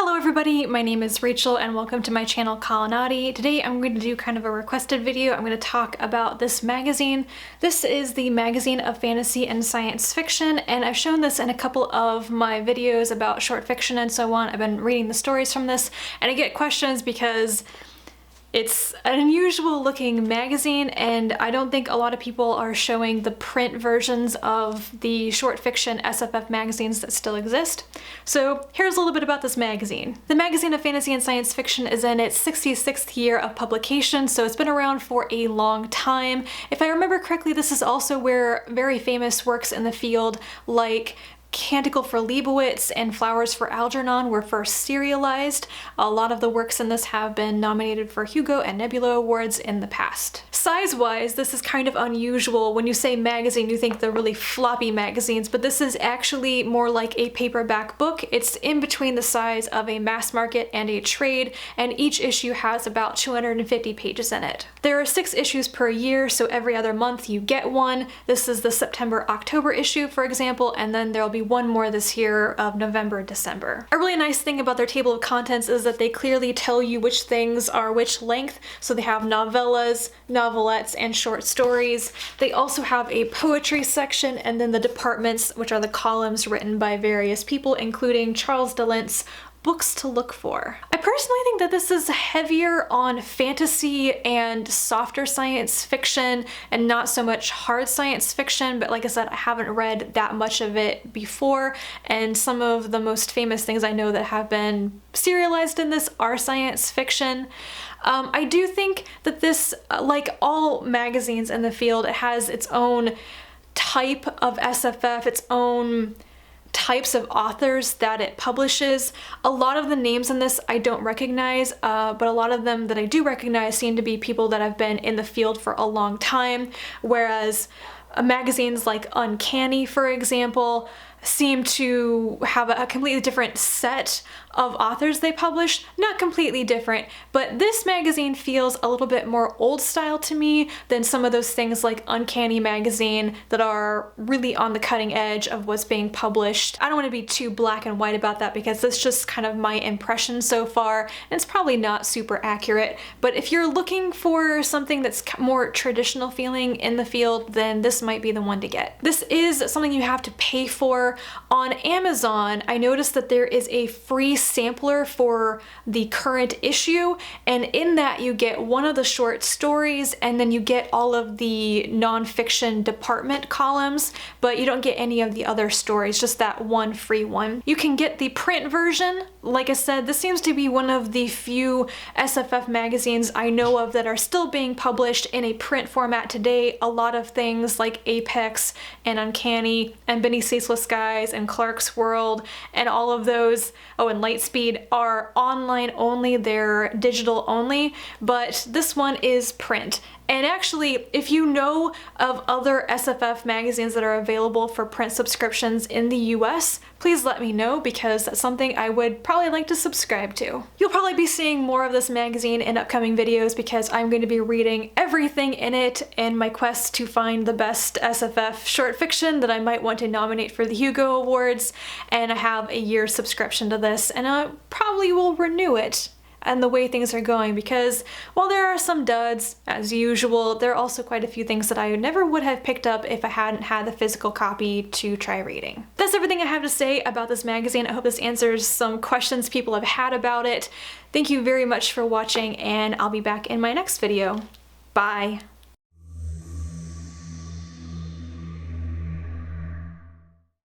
Hello everybody, my name is Rachel and welcome to my channel Colonati. Today I'm going to do kind of a requested video. I'm going to talk about this magazine. This is the magazine of fantasy and science fiction, and I've shown this in a couple of my videos about short fiction and so on. I've been reading the stories from this and I get questions because it's an unusual looking magazine and I don't think a lot of people are showing the print versions of the short fiction SFF magazines that still exist. So here's a little bit about this magazine. The magazine of fantasy and science fiction is in its 66th year of publication, so it's been around for a long time. If I remember correctly, this is also where very famous works in the field like Canticle for Leibowitz and Flowers for Algernon were first serialized. A lot of the works in this have been nominated for Hugo and Nebula Awards in the past. Size-wise, this is kind of unusual. When you say magazine, you think they're really floppy magazines, but this is actually more like a paperback book. It's in between the size of a mass market and a trade, and each issue has about 250 pages in it. There are 6 issues per year, so every other month you get one. This is the September-October issue, for example, and then there'll be one more this year of November-December. A really nice thing about their table of contents is that they clearly tell you which things are which length, so they have novellas, novelettes, and short stories. They also have a poetry section and then the departments, which are the columns written by various people, including Charles DeLint's Books to Look For. I personally think that this is heavier on fantasy and softer science fiction and not so much hard science fiction, but like I said, I haven't read that much of it before, and some of the most famous things I know that have been serialized in this are science fiction. I do think that this, like all magazines in the field, it has its own type of SFF, its own types of authors that it publishes. A lot of the names in this I don't recognize, but a lot of them that I do recognize seem to be people that have been in the field for a long time, whereas magazines like Uncanny, for example, seem to have a completely different set of authors they publish. Not completely different, but this magazine feels a little bit more old style to me than some of those things like Uncanny magazine that are really on the cutting edge of what's being published. I don't want to be too black and white about that because that's just kind of my impression so far, and it's probably not super accurate, but if you're looking for something that's more traditional feeling in the field, then this might be the one to get. This is something you have to pay for. On Amazon, I noticed that there is a free sampler for the current issue, and in that you get one of the short stories and then you get all of the nonfiction department columns, but you don't get any of the other stories, just that one free one. You can get the print version. Like I said, this seems to be one of the few SFF magazines I know of that are still being published in a print format today. A lot of things like Apex and Uncanny and Benny Ceaseless Guys and Clark's World and all of those, oh, and Lightspeed, are online only, they're digital only, but this one is print. And actually, if you know of other SFF magazines that are available for print subscriptions in the US, please let me know because that's something I would probably like to subscribe to. You'll probably be seeing more of this magazine in upcoming videos because I'm going to be reading everything in it in my quest to find the best SFF short fiction that I might want to nominate for the Hugo Awards, and I have a year's subscription to this and I probably will renew it and the way things are going, because while there are some duds, as usual, there are also quite a few things that I never would have picked up if I hadn't had the physical copy to try reading. That's everything I have to say about this magazine. I hope this answers some questions people have had about it. Thank you very much for watching, and I'll be back in my next video. Bye!